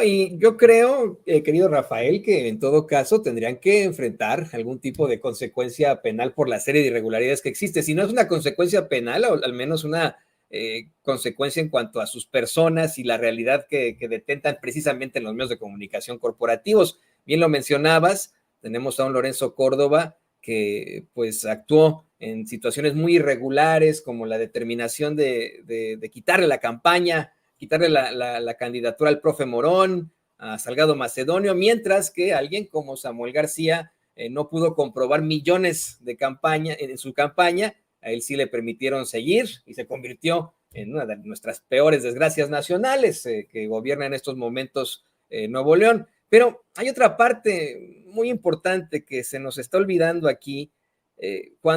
No, y yo creo, querido Rafael, que en todo caso tendrían que enfrentar algún tipo de consecuencia penal por la serie de irregularidades que existe. Si no es una consecuencia penal, o al menos una consecuencia en cuanto a sus personas y la realidad que detentan precisamente en los medios de comunicación corporativos. Bien lo mencionabas, tenemos a un Lorenzo Córdoba que pues actuó en situaciones muy irregulares, como la determinación de quitarle la campaña, quitarle la candidatura al profe Morón, a Salgado Macedonio, mientras que alguien como Samuel García no pudo comprobar millones de campaña en su campaña. A él sí le permitieron seguir y se convirtió en una de nuestras peores desgracias nacionales que gobierna en estos momentos Nuevo León. Pero hay otra parte muy importante que se nos está olvidando aquí.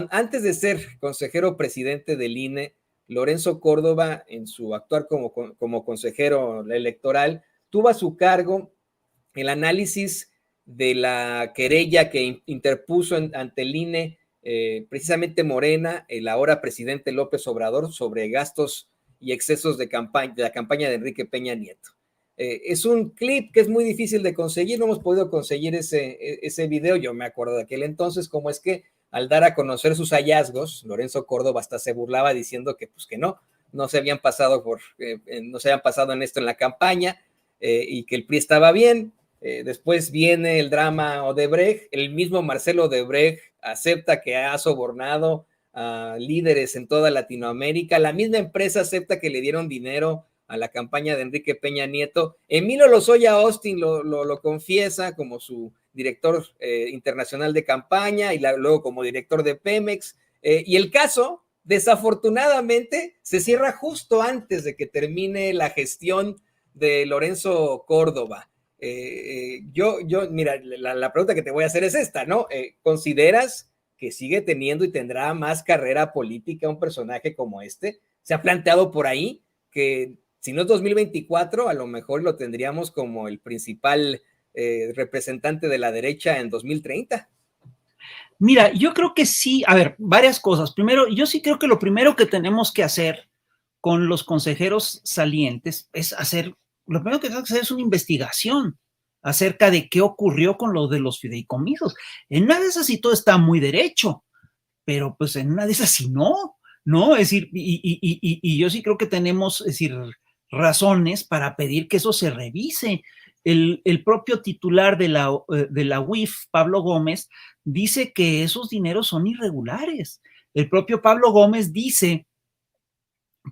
Antes de ser consejero presidente del INE, Lorenzo Córdoba, en su actuar como consejero electoral, tuvo a su cargo el análisis de la querella que interpuso ante el INE precisamente Morena, el ahora presidente López Obrador, sobre gastos y excesos de la campaña de Enrique Peña Nieto. Es un clip que es muy difícil de conseguir, no hemos podido conseguir ese video. Yo me acuerdo de aquel entonces, cómo es que al dar a conocer sus hallazgos, Lorenzo Córdoba hasta se burlaba diciendo que pues que no se habían pasado en esto en la campaña y que el PRI estaba bien. Después viene el drama Odebrecht, el mismo Marcelo Odebrecht acepta que ha sobornado a líderes en toda Latinoamérica, la misma empresa acepta que le dieron dinero a la campaña de Enrique Peña Nieto. Emilio Lozoya Austin lo confiesa como su director internacional de campaña y luego como director de Pemex. Y el caso, desafortunadamente, se cierra justo antes de que termine la gestión de Lorenzo Córdoba. Mira, la pregunta que te voy a hacer es esta, ¿no? ¿Consideras que sigue teniendo y tendrá más carrera política un personaje como este? ¿Se ha planteado por ahí que si no es 2024, a lo mejor lo tendríamos como el principal representante de la derecha en 2030? Mira, yo creo que sí, a ver, varias cosas. Primero, yo sí creo que lo primero que tenemos que hacer con los consejeros salientes es lo primero que tenemos que hacer es una investigación acerca de qué ocurrió con lo de los fideicomisos. En una de esas sí todo está muy derecho, pero pues en una de esas sí no, es decir, y yo sí creo que tenemos, es decir, razones para pedir que eso se revise. El propio titular de la UIF, Pablo Gómez, dice que esos dineros son irregulares. El propio Pablo Gómez dice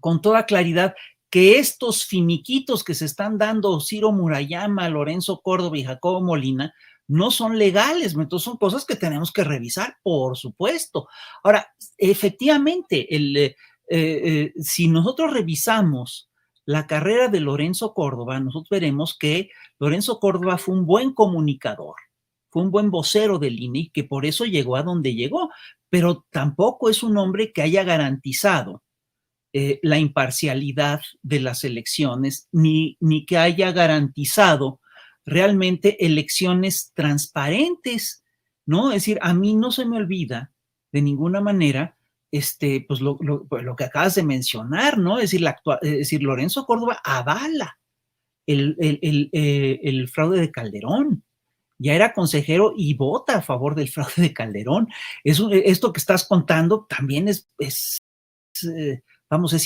con toda claridad que estos finiquitos que se están dando Ciro Murayama, Lorenzo Córdoba y Jacobo Molina no son legales, entonces son cosas que tenemos que revisar, por supuesto. Ahora, efectivamente, si nosotros revisamos la carrera de Lorenzo Córdoba, nosotros veremos que Lorenzo Córdoba fue un buen comunicador, fue un buen vocero del INE, que por eso llegó a donde llegó, pero tampoco es un hombre que haya garantizado la imparcialidad de las elecciones, ni que haya garantizado realmente elecciones transparentes, ¿no? Es decir, a mí no se me olvida de ninguna manera pues lo que acabas de mencionar, ¿no? Es decir, Lorenzo Córdoba avala el fraude de Calderón. Ya era consejero y vota a favor del fraude de Calderón. Esto que estás contando también es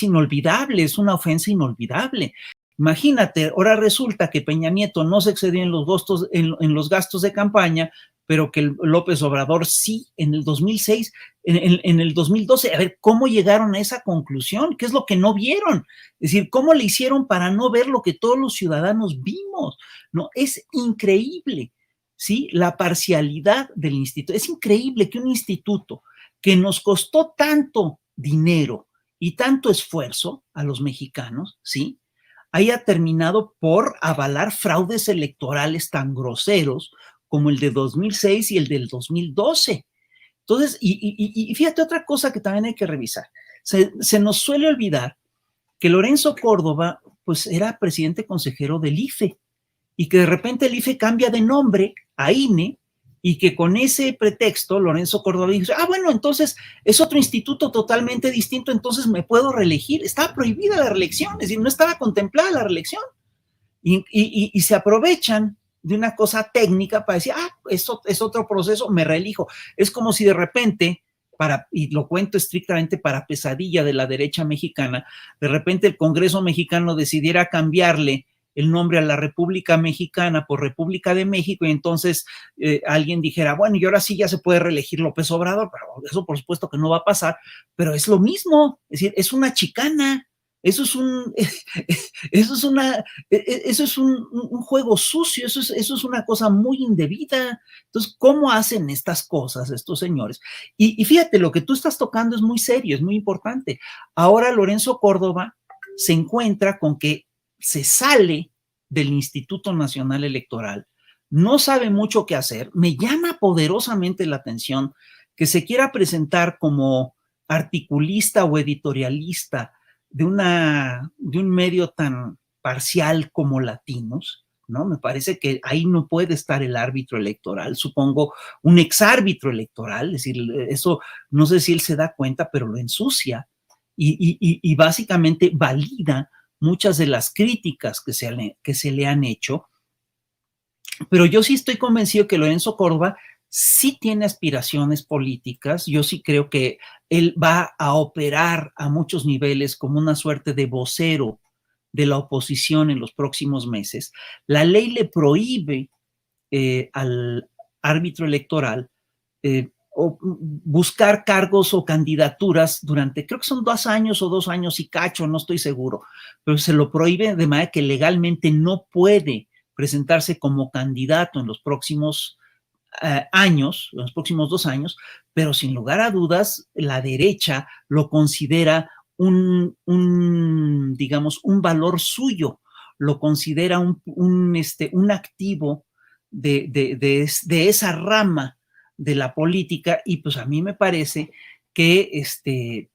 inolvidable, es una ofensa inolvidable. Imagínate, ahora resulta que Peña Nieto no se excedió en los gastos de campaña, pero que López Obrador sí en el 2006, en el 2012. A ver, ¿cómo llegaron a esa conclusión? ¿Qué es lo que no vieron? Es decir, ¿cómo le hicieron para no ver lo que todos los ciudadanos vimos? No, es increíble, ¿sí? La parcialidad del instituto. Es increíble que un instituto que nos costó tanto dinero y tanto esfuerzo a los mexicanos, ¿sí?, haya terminado por avalar fraudes electorales tan groseros como el de 2006 y el del 2012. Entonces, y fíjate otra cosa que también hay que revisar. Se nos suele olvidar que Lorenzo Córdoba, pues, era presidente consejero del IFE y que de repente el IFE cambia de nombre a INE y que con ese pretexto Lorenzo Córdoba dice, bueno, entonces es otro instituto totalmente distinto, entonces me puedo reelegir. Estaba prohibida la reelección, es decir, no estaba contemplada la reelección. y se aprovechan de una cosa técnica para decir, eso es otro proceso, me reelijo. Es como si de repente, y lo cuento estrictamente para pesadilla de la derecha mexicana, de repente el Congreso mexicano decidiera cambiarle el nombre a la República Mexicana por República de México, y entonces alguien dijera, bueno, y ahora sí ya se puede reelegir López Obrador, pero eso por supuesto que no va a pasar, pero es lo mismo, es decir, es una chicana, eso es un juego sucio, eso es una cosa muy indebida. Entonces, ¿cómo hacen estas cosas estos señores? Y fíjate, lo que tú estás tocando es muy serio, es muy importante. Ahora Lorenzo Córdoba se encuentra con que se sale del Instituto Nacional Electoral, no sabe mucho qué hacer. Me llama poderosamente la atención que se quiera presentar como articulista o editorialista de un medio tan parcial como Latinos, ¿no? Me parece que ahí no puede estar el árbitro electoral, supongo un exárbitro electoral, es decir, eso no sé si él se da cuenta, pero lo ensucia y básicamente valida muchas de las críticas que se le han hecho, pero yo sí estoy convencido que Lorenzo Córdoba sí tiene aspiraciones políticas. Yo sí creo que él va a operar a muchos niveles como una suerte de vocero de la oposición en los próximos meses. La ley le prohíbe al árbitro electoral buscar cargos o candidaturas durante, creo que son 2 años o 2 años y cacho, no estoy seguro, pero se lo prohíbe de manera que legalmente no puede presentarse como candidato en los próximos años, en los próximos 2 años, pero sin lugar a dudas, la derecha lo considera digamos, un valor suyo, lo considera un activo de esa rama de la política, y pues a mí me parece que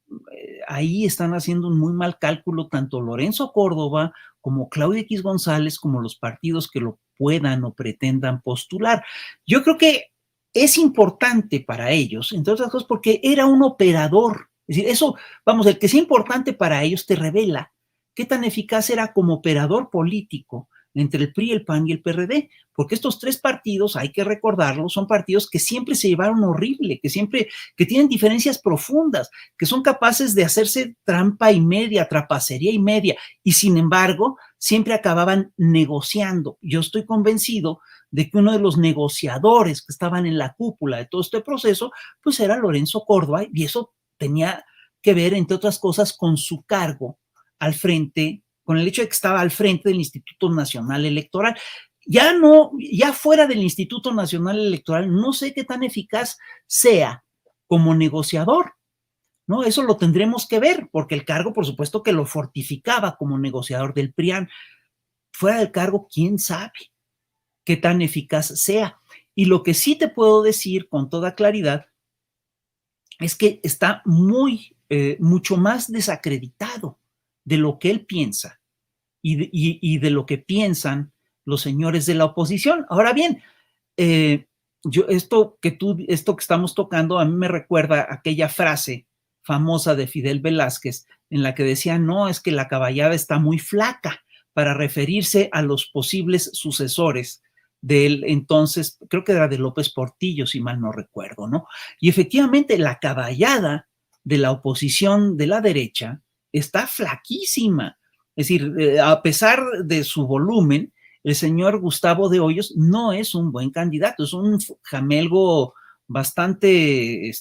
ahí están haciendo un muy mal cálculo tanto Lorenzo Córdoba como Claudia X González, como los partidos que lo puedan o pretendan postular. Yo creo que es importante para ellos, entre otras cosas, porque era un operador. Es decir, eso, vamos, el que sea importante para ellos te revela qué tan eficaz era como operador político entre el PRI, el PAN y el PRD, porque estos 3 partidos, hay que recordarlo, son partidos que siempre se llevaron horrible, que tienen diferencias profundas, que son capaces de hacerse trampa y media, trapacería y media, y sin embargo, siempre acababan negociando. Yo estoy convencido de que uno de los negociadores que estaban en la cúpula de todo este proceso, pues era Lorenzo Córdoba, y eso tenía que ver, entre otras cosas, con su cargo al frente, con el hecho de que estaba al frente del Instituto Nacional Electoral. Ya fuera del Instituto Nacional Electoral, no sé qué tan eficaz sea como negociador, ¿no? Eso lo tendremos que ver, porque el cargo, por supuesto, que lo fortificaba como negociador del PRIAN. Fuera del cargo, quién sabe qué tan eficaz sea. Y lo que sí te puedo decir con toda claridad es que está mucho más desacreditado de lo que él piensa y de lo que piensan los señores de la oposición. Ahora bien, esto que estamos tocando a mí me recuerda aquella frase famosa de Fidel Velázquez en la que decía, no, es que la caballada está muy flaca, para referirse a los posibles sucesores del entonces, creo que era de López Portillo, si mal no recuerdo, ¿no? Y efectivamente la caballada de la oposición de la derecha está flaquísima. Es decir, a pesar de su volumen, el señor Gustavo de Hoyos no es un buen candidato, es un jamelgo bastante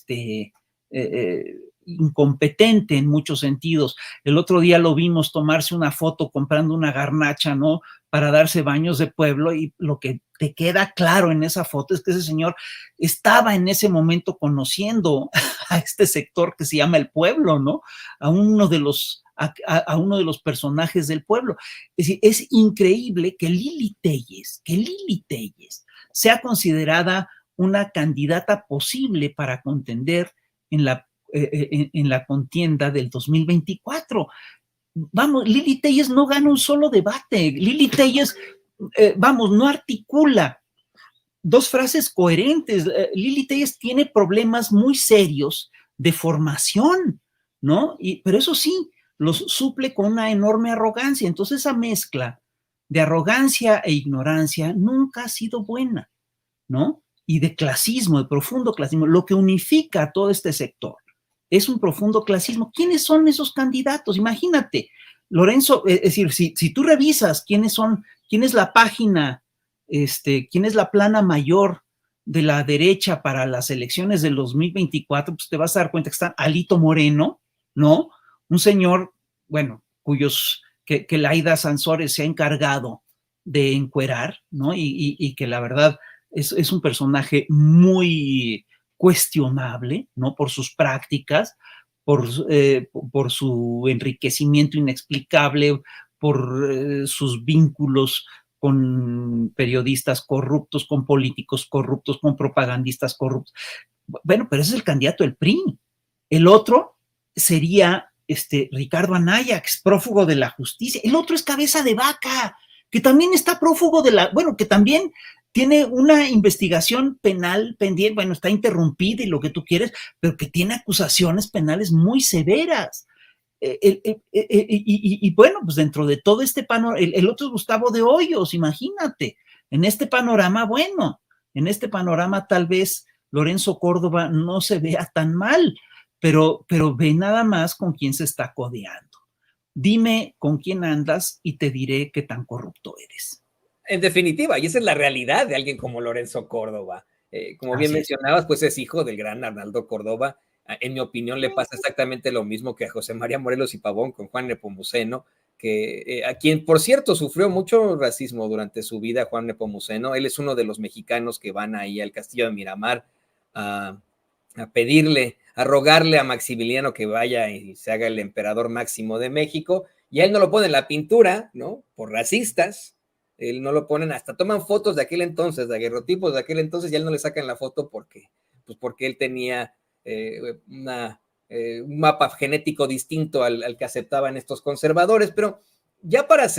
incompetente en muchos sentidos. El otro día lo vimos tomarse una foto comprando una garnacha, ¿no? Para darse baños de pueblo, y lo que te queda claro en esa foto es que ese señor estaba en ese momento conociendo a este sector que se llama el pueblo, ¿no? A uno de los personajes del pueblo. Es decir, es increíble que Lili Téllez sea considerada una candidata posible para contender en la contienda del 2024. Vamos, Lili Téllez no gana un solo debate. Lili Téllez, no articula 2 frases coherentes. Lili Téllez tiene problemas muy serios de formación, ¿no? Pero eso sí, los suple con una enorme arrogancia. Entonces esa mezcla de arrogancia e ignorancia nunca ha sido buena, ¿no? Y de clasismo, de profundo clasismo. Lo que unifica a todo este sector es un profundo clasismo. ¿Quiénes son esos candidatos? Imagínate, Lorenzo, es decir, si tú revisas quién es la página, quién es la plana mayor de la derecha para las elecciones del 2024, pues te vas a dar cuenta que está Alito Moreno, ¿no? Un señor, bueno, que Laida Sansores se ha encargado de encuerar, ¿no? Y que la verdad es un personaje muy cuestionable, ¿no? Por sus prácticas, por su enriquecimiento inexplicable, por sus vínculos con periodistas corruptos, con políticos corruptos, con propagandistas corruptos. Bueno, pero ese es el candidato del PRI. El otro sería Ricardo Anaya, que es prófugo de la justicia. El otro es Cabeza de Vaca, que también está prófugo que también tiene una investigación penal pendiente, bueno, está interrumpida y lo que tú quieres, pero que tiene acusaciones penales muy severas. Y bueno, pues dentro de todo este panorama, el otro es Gustavo de Hoyos, imagínate, en este panorama, bueno, en este panorama tal vez Lorenzo Córdoba no se vea tan mal, pero ve nada más con quién se está codeando. Dime con quién andas y te diré qué tan corrupto eres. En definitiva, y esa es la realidad de alguien como Lorenzo Córdoba. Como bien mencionabas, pues es hijo del gran Arnaldo Córdoba. En mi opinión, le pasa exactamente lo mismo que a José María Morelos y Pavón con Juan Nepomuceno, a quien, por cierto, sufrió mucho racismo durante su vida, Juan Nepomuceno. Él es uno de los mexicanos que van ahí al castillo de Miramar a pedirle, a rogarle a Maximiliano que vaya y se haga el emperador máximo de México, y a él no lo ponen en la pintura, ¿no? Por racistas. Él no lo ponen, hasta toman fotos de aquel entonces, de aguerrotipos de aquel entonces, y a él no le sacan la foto porque él tenía un mapa genético distinto al que aceptaban estos conservadores. Pero ya para hacer